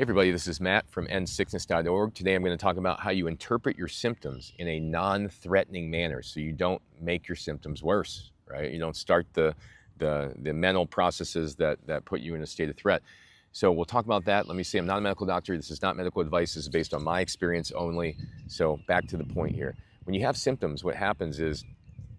Hey everybody, this is Matt from endsickness.org. Today I'm going to talk about how you interpret your symptoms in a non-threatening manner so you don't make your symptoms worse, right? You don't start the mental processes that put you in a state of threat. So we'll talk about that. Let me say I'm not a medical doctor. This is not medical advice. This is based on my experience only. So back to the point here. When you have symptoms, what happens is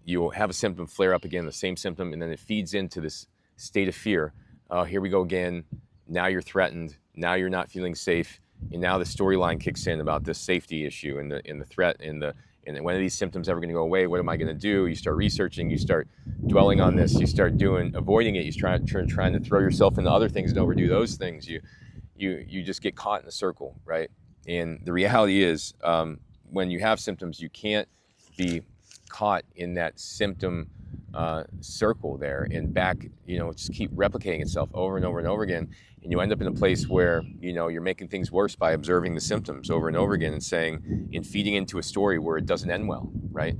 you'll have a symptom flare up again, the same symptom, and then it feeds into this state of fear. Oh, here we go again. Now you're threatened. Now you're not feeling safe, and now the storyline kicks in about this safety issue and the threat and when are these symptoms ever going to go away? What am I going to do? You start researching. You start dwelling on this. You start avoiding it. You start trying to throw yourself into other things and overdo those things. You just get caught in a circle, right? And the reality is, when you have symptoms, you can't be caught in that symptom circle there and back, just keep replicating itself over and over and over again. And you end up in a place where, you're making things worse by observing the symptoms over and over again and feeding into a story where it doesn't end well, right?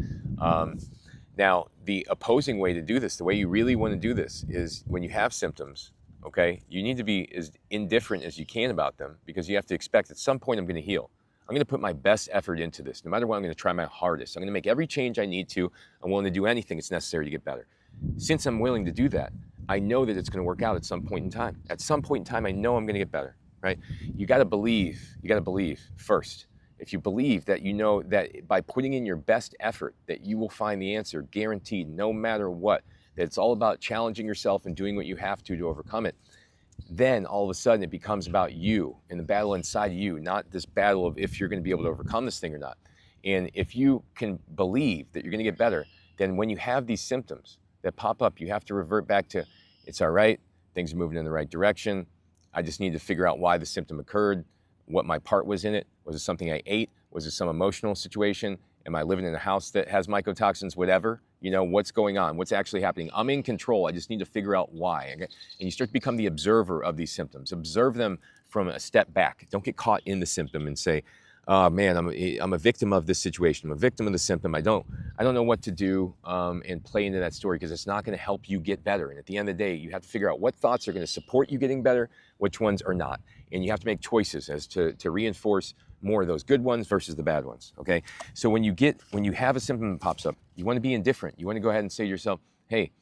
Now, the opposing way to do this, the way you really want to do this is when you have symptoms, okay, you need to be as indifferent as you can about them because you have to expect at some point I'm going to heal. I'm going to put my best effort into this. No matter what, I'm going to try my hardest. I'm going to make every change I need to. I'm willing to do anything that's necessary to get better. Since I'm willing to do that, I know that it's going to work out at some point in time. At some point in time, I know I'm going to get better, right? You got to believe. You got to believe first. If you believe that you know that by putting in your best effort that you will find the answer, guaranteed, no matter what, that it's all about challenging yourself and doing what you have to overcome it, then all of a sudden it becomes about you and the battle inside you, not this battle of if you're going to be able to overcome this thing or not. And if you can believe that you're going to get better, then when you have these symptoms that pop up, you have to revert back to, it's all right, things are moving in the right direction. I just need to figure out why the symptom occurred, what my part was in it. Was it something I ate? Was it some emotional situation? Am I living in a house that has mycotoxins? Whatever, what's going on? What's actually happening? I'm in control. I just need to figure out why. Okay? And you start to become the observer of these symptoms. Observe them from a step back. Don't get caught in the symptom and say, oh man, I'm a victim of this situation. I'm a victim of the symptom. I don't know what to do and play into that story because it's not going to help you get better. And at the end of the day, you have to figure out what thoughts are going to support you getting better, which ones are not. And you have to make choices as to reinforce more of those good ones versus the bad ones, okay? So when you have a symptom that pops up, you want to be indifferent. You want to go ahead and say to yourself, hey,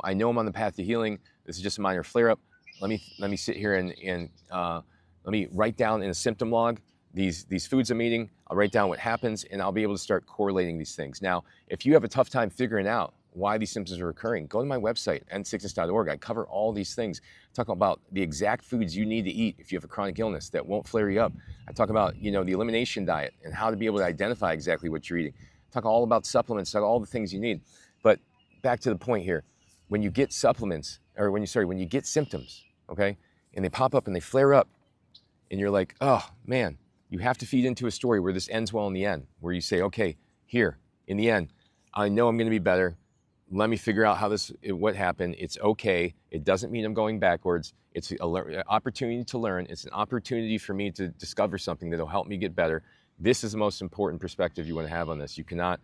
I know I'm on the path to healing. This is just a minor flare-up. Let me sit here and let me write down in a symptom log these foods I'm eating. I'll write down what happens, and I'll be able to start correlating these things. Now, if you have a tough time figuring out why these symptoms are occurring, go to my website, endsickness.org. I cover all these things. I talk about the exact foods you need to eat if you have a chronic illness that won't flare you up. I talk about, the elimination diet and how to be able to identify exactly what you're eating. I talk all about supplements, talk all the things you need. But back to the point here, when you get supplements, or when you get symptoms, okay, and they pop up and they flare up, and you're like, oh man, you have to feed into a story where this ends well in the end, where you say, okay, here, in the end, I know I'm going to be better. Let me figure out what happened. It's okay. It doesn't mean I'm going backwards. It's an opportunity to learn. It's an opportunity for me to discover something that'll help me get better. This is the most important perspective you want to have on this. You cannot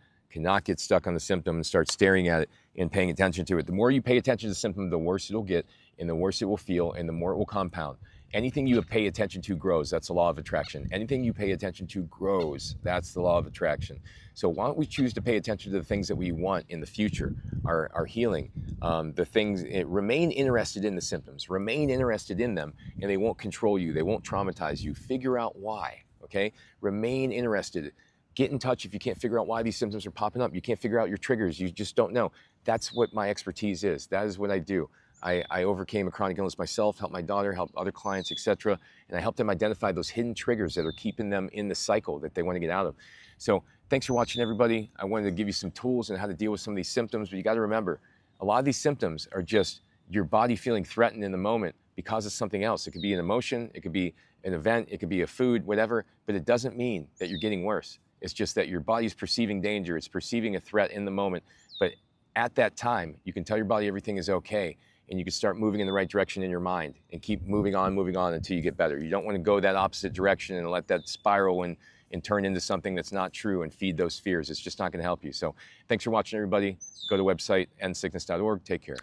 get stuck on the symptom and start staring at it and paying attention to it. The more you pay attention to the symptom, the worse it'll get, and the worse it will feel, and the more it will compound. Anything you pay attention to grows. That's the law of attraction. Anything you pay attention to grows. That's the law of attraction. So why don't we choose to pay attention to the things that we want in the future, our healing, the things, remain interested in the symptoms, remain interested in them, and they won't control you. They won't traumatize you. Figure out why, okay? Remain interested. Get in touch if you can't figure out why these symptoms are popping up. You can't figure out your triggers. You just don't know. That's what my expertise is. That is what I do. I overcame a chronic illness myself, helped my daughter, helped other clients, etc. And I helped them identify those hidden triggers that are keeping them in the cycle that they want to get out of. So thanks for watching, everybody. I wanted to give you some tools on how to deal with some of these symptoms, but you got to remember, a lot of these symptoms are just your body feeling threatened in the moment because of something else. It could be an emotion, it could be an event, it could be a food, whatever, but it doesn't mean that you're getting worse. It's just that your body's perceiving danger, it's perceiving a threat in the moment, but at that time, you can tell your body everything is okay, and you can start moving in the right direction in your mind and keep moving on until you get better. You don't want to go that opposite direction and let that spiral and turn into something that's not true and feed those fears. It's just not going to help you. So thanks for watching, everybody. Go to the website, endsickness.org. Take care.